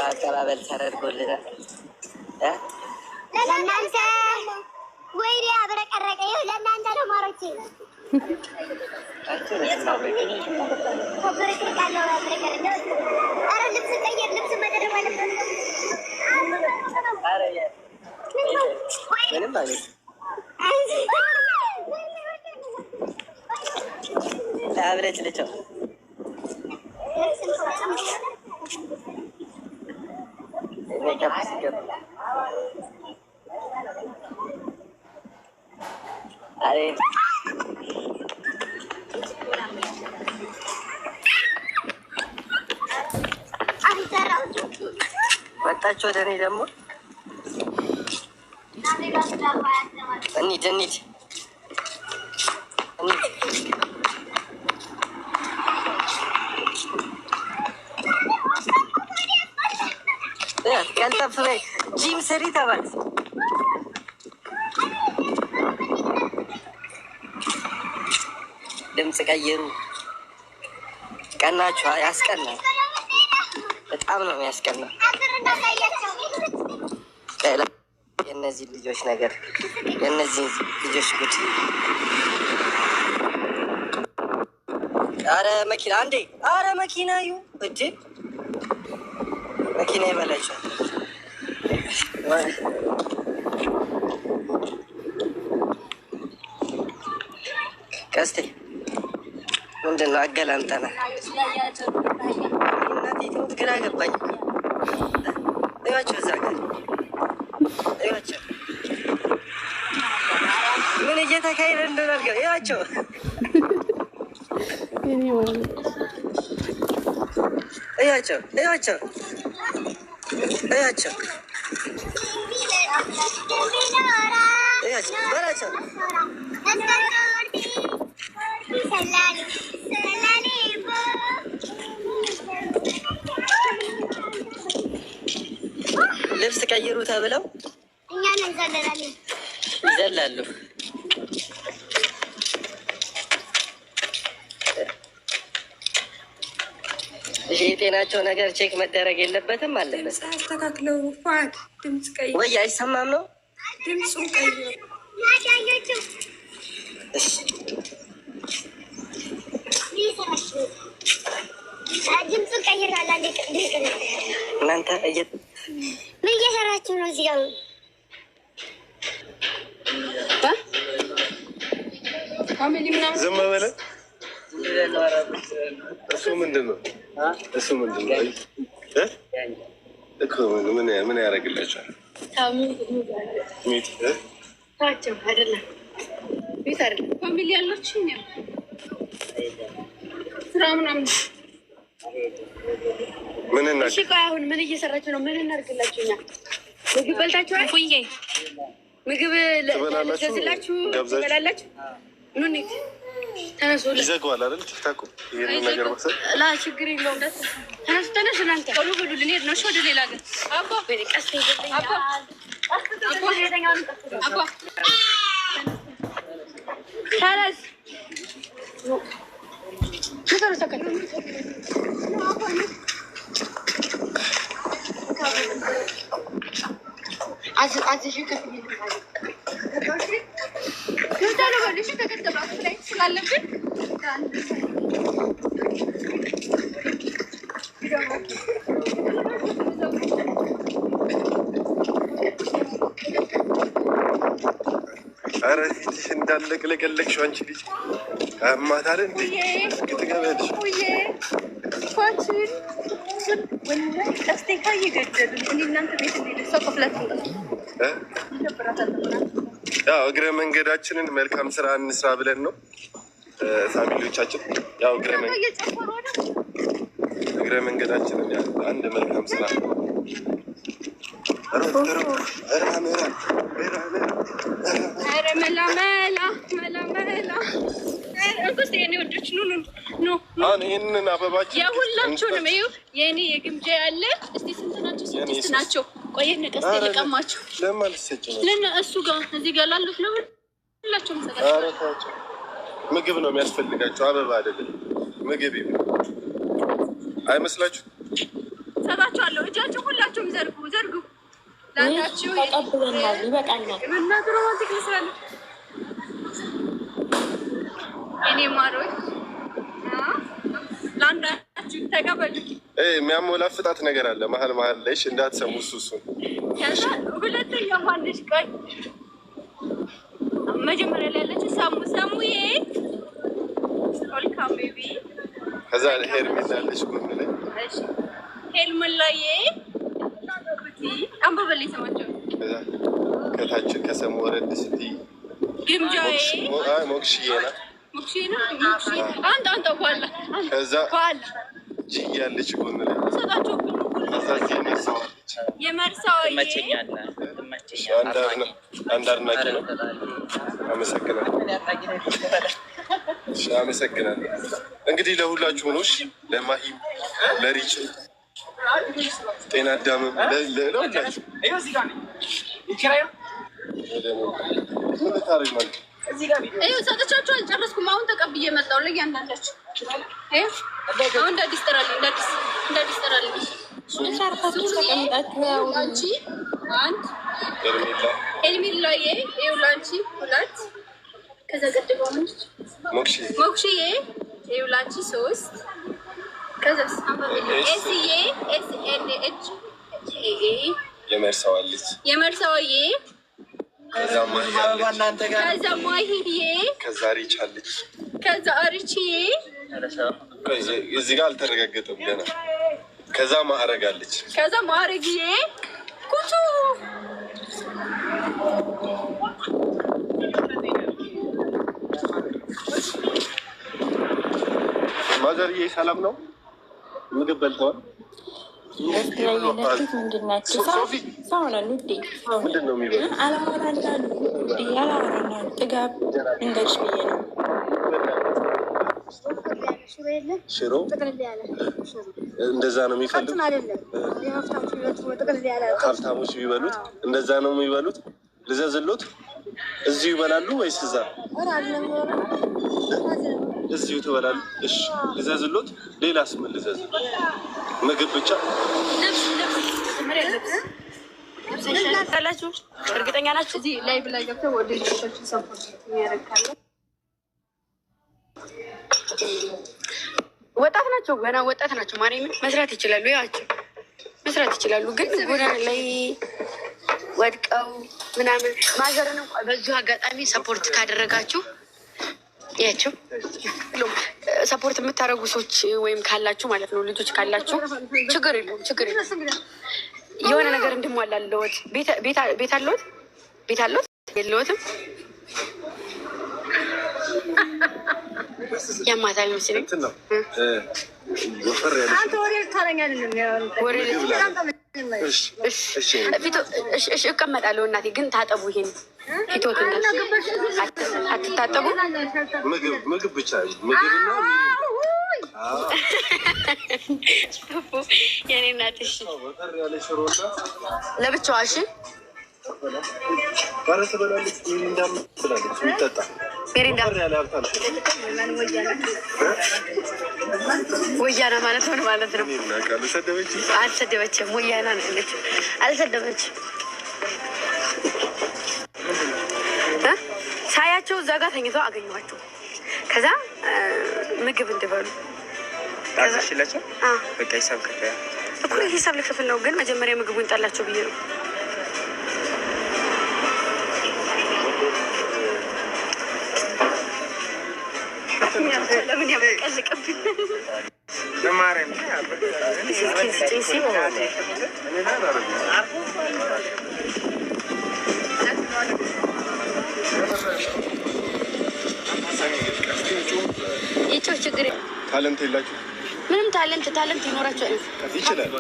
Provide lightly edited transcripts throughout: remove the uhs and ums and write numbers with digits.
አቀባበል ተደርጎልናል። ለእናንተ ወይኔ አብረቀረቀ። ይኸው ለእናንተ ነው ማሮቼ። ኧረ ልብስ ቀይር፣ ልብስ መደረብ አለበት። አብረች ልቸው መጣች ወደ እኔ ደግሞ እንሂድ እንሂድ ቀልጠፍ በይ ጂም ስሪ ተባል። ድምፅ ቀይሩ። ቀናችሁ ያስቀናል። በጣም ነው የሚያስቀናው። የእነዚህ ልጆች ነገር የእነዚህ ልጆች ጉድ። አረ መኪና አንዴ! አረ መኪና ዩ እጅ መኪና ይበላቸው። ቀስቴ ምንድን ነው አገላምጠናል። እናቴ ትሙት ግራ ገባኝ። እዩዋቸው፣ እዛ ጋር እዩዋቸው፣ ምን እየተካሄደ እንደሆነ አድርገው እዩዋቸው። እዩዋቸው እዩዋቸው እዩዋቸው እዩዋቸው በላቸው። ልብስ ቀይሩ ተብለው እኛን ይዘላሉ። የጤናቸው ነገር ቼክ መደረግ የለበትም አለበት። አስተካክለው ፋት ድምፅ ቀይሩ ወይ አይሰማም ነው ድምፁ ቀይሩ። ድምፁ ቀይራል። እናንተ ምን እየሰራችሁ ነው? እዚህ ጋር ዝም በለ። እሱ ምንድን ነው? እሱ ምንድን ነው? ምን ያደርግላቸዋል? ፋሚሊ ያላችሁ ስራ ምናምን ምን እና እሺ፣ ቆይ አሁን ምን እየሰራችሁ ነው? ምን እናድርግላችሁ? እኛ ምግብ በልታችኋል? ፉዬ ምግብ ለዘዝላችሁ ትበላላችሁ? ኑ እንሂድ፣ ተነሱ። ይዘጋዋል አይደል? ቲክታኩ ይሄን ነገር መሰል ላ ችግር የለውም። ተነሱ ተነሱ፣ እናንተ ቶሎ ብሉ፣ ልንሄድ ነው። እሺ፣ ወደ ሌላ ሀገር። አባ ቀስ ይገኛል። አባ ተነስ ኧረ ፊትሽ እንዳለቅለቀለቅሽው አንቺ ልጅ አማታል እንዴ? ትገበልሽ ያው እግረ መንገዳችንን መልካም ስራ እንስራ ብለን ነው ፋሚሊዎቻችን። ያው እግረ መንገዳችንን አንድ መልካም ስራ ይህንን አበባችን የሁላችሁንም ይኸው የእኔ የግምጃ ያለ እስቲ ስንት ናቸው? ስድስት ናቸው። ቆይ ነቀስ ልቀማቸው እሱ ጋር እዚህ ጋር ላሉት ለሁላቸውም ሰጣቸው። ምግብ ነው የሚያስፈልጋቸው፣ አበባ አይደለም። ምግብ አይመስላችሁ? ሰጣችኋለሁ። እጃችሁ ሁላችሁም ዘርጉ። ለአንዳችሁ ተቀብለናል። ይበቃናል። እናት ሮማንቲክ ይመስላል። እኔ ማሮች ለአንዳችሁ ተቀበሉ። የሚያሞላ ፍጣት ነገር አለ መሀል ላይ እንዳትሰሙ እሱን። ከዛ ሁለተኛ ማንሽ ቆይ መጀመሪያ ላይ ያለችው ሰሙዬ ዌልካም ቤቢ። ከዛ ሄርሜላ ያለች ጎን ላይ እሺ ሄርሜላዬ አንበበልኝ ስማቸው። ከታች ከሰሙ ወረድ ስትይ ግምጃዬ ሞክሽዬ ናት። አንተ በኋላ ከዛ ጂ ያለች ጎን ላይ ሰጣቸው። የመርሳውዬ አንድ አድናቂ ነው። አመሰግናለሁ። እንግዲህ ለሁላችሁ ነው። ለማሂም ለሪች ጤና አዳምም ለሁላችሁ ሰጥቻችሁ አልጨረስኩም። አሁን ተቀብዬ መጣሁ። ለእያንዳንዳችሁ አሁን እንደ አዲስ ጥራልኝ። አንቺ አንድ ሄርሜላዬ ይኸው ለአንቺ ሁለት። ከዛ ገድበው ሞክሽዬ ይኸው ለአንቺ ሶስት። ከዛ ኤስዬ ኤስኤንኤች የመርሳዋዬ ከዛ ማሂዬ ከዛ ሪች አለች። ከዛ አሪችዬ እዚህ ጋር አልተረጋገጠም ገና። ከዛ ማዕረግ አለች። ከዛ ማዕረግዬ ኩቱ ማዘርዬ ሰላም ነው? ምግብ በልተዋል? ምንድን ነው የሚበሉት? ሽሮ እንደዛ ነው የሚፈልጉት። ሀብታሞች ቢበሉት እንደዛ ነው የሚበሉት። ልዘዝሎት? እዚሁ ይበላሉ ወይስ እዛ? እዚሁ ትበላሉ። እሺ ልዘዝሎት? ሌላስ ምን ልዘዝ? ምግብ ብቻ? ላችሁ እርግጠኛ ናችሁ? እዚህ ላይቭ ላይ ገብተው ወደ ልጆቻችን ሰፖርት ያደርጋሉ። ወጣት ናቸው፣ ገና ወጣት ናቸው። ማርያምን መስራት ይችላሉ። ያቸው መስራት ይችላሉ። ግን ጎዳና ላይ ወድቀው ምናምን ማዘርን እንኳን በዚሁ አጋጣሚ ሰፖርት ካደረጋችሁ ያቸው ሰፖርት የምታደርጉ ሰዎች ወይም ካላችሁ ማለት ነው ልጆች ካላችሁ ችግር የለውም። የሆነ ነገር እንድሟላለዎት ቤት አለዎት የለዎትም? ያማታል መሰለኝ። አንተ ወሬ እቀመጣለሁ። እናቴ ግን ታጠቡ። ይሄን ፊቶት አትታጠቡ። ምግብ ብቻ ምግብና የኔ እናት ለብቻዋ እሺ ወያና ማለት ሆነ ማለት ነው። አልሰደበችም። ወያና ነው ያለችው። አልሰደበችም። ሳያቸው እዛ ጋር ተኝተው አገኘኋቸው። ከዛ ምግብ እንድበሉ በቃ ሂሳብ ልክፍል ነው። ግን መጀመሪያ ምግቡን ጣላቸው ብዬ ነው። ለምን ያበቀልቅብኝ ይቸው ችግር ታለንት የላችሁ? ምንም ታለንት ይኖራቸው ይችላል።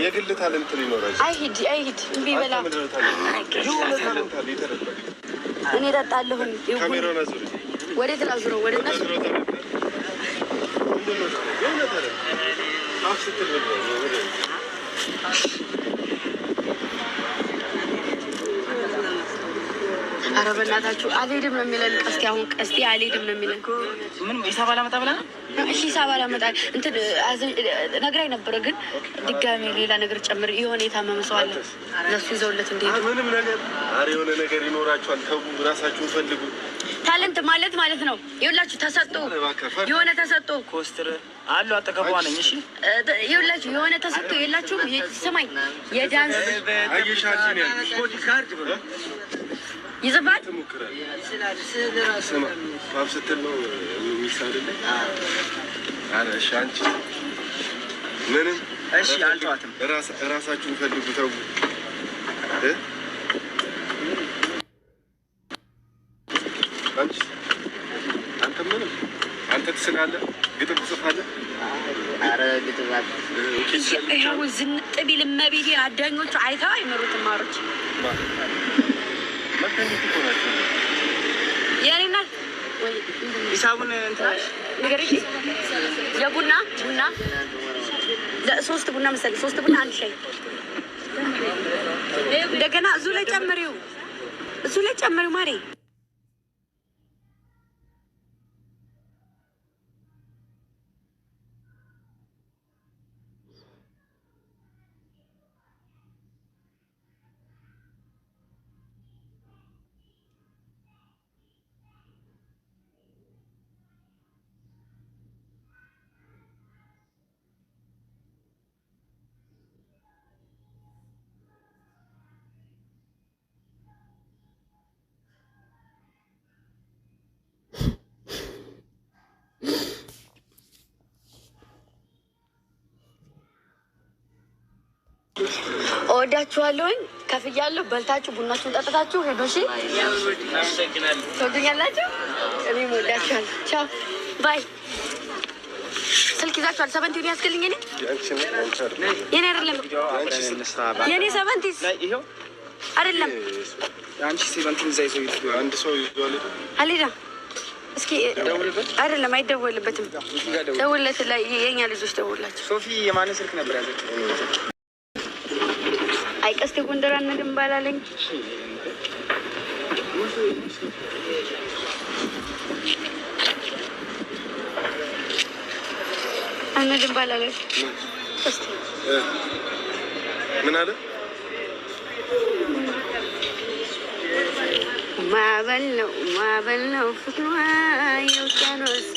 የግል ታለንት ሊኖራቸው አይሂድ እምቢ በላ እኔ እጠጣለሁኝ። ወዴት ላዙረው? ወደ እነሱ ኧረ በእናታችሁ አልሄድም ነው የሚለን። ቀስቴ አሁን ቀስቴ አልሄድም ነው የሚለን። ምን ሂሳብ አላመጣ ብላ እሺ ሳባ ላመጣል እንትን ነግራኝ ነበረ፣ ግን ድጋሜ ሌላ ነገር ጨምር የሆነ የታመመ ሰው አለ እነሱ ይዘውለት እንዲሄዱ። ምንም ነገር ኧረ የሆነ ነገር ይኖራችኋል። ተው ራሳችሁን ፈልጉ። ታለንት ማለት ነው። ይኸውላችሁ ተሰጡ የሆነ ተሰጡ ኮስትር አሉ አጠገቧ ነኝ። እሺ ይኸውላችሁ የሆነ ተሰጡ የላችሁም? ስማኝ የዳንስ አየሻችን ካርድ ይዘባል ስማ ባብ ስትል ነው የሚሳልልኝ። ኧረ እሺ አንቺ ምንም እሺ አልተዋትም። ራሳችሁን ፈልጉ። ተው አንተ ምንም አንተ ትስላለህ፣ ግጥም ትጽፋለህ። ኧረ ግጥም ይኸው ዝንጥ ቢል እመቤቴ አዳኞቹ አይተው አይመሩትም። ማሮች መካኒክ እኮ ናቸው። የእኔ እናት ሂሳቡን እንትናሽ ንገረኝ። የቡና 3 ቡና መሰለኝ፣ 3 ቡና 1 ሻይ እንደገና እዙ ላይ ጨምሪው ማሬ። እወዳችኋለሁኝ። ከፍያለሁ። በልታችሁ ቡናችሁን ጠጥታችሁ ሄዱ። እሺ ትወዱኛላችሁ። እኔም እወዳችኋለሁ። ቻው ባይ። ስልክ ይዛችኋል? 70 ያስገልኝ። እኔ የኔ አይደለም የኔ 70 አይደለም። አንቺ 70 ዘይዞ አንድ ሰው ይዟል አልሄደም። እስኪ አይደለም አይደወልበትም። ደውለት ላይ የኛ ልጆች ደውላችሁ። ሶፊ የማን ስልክ ነበር ያዘችው? አይቀስቴ ጎንደር አንድም ባላለኝ አንድም ባላለኝ እስቲ ምን አለ? ማበል ነው ፍቅሯ የውቅያኖስ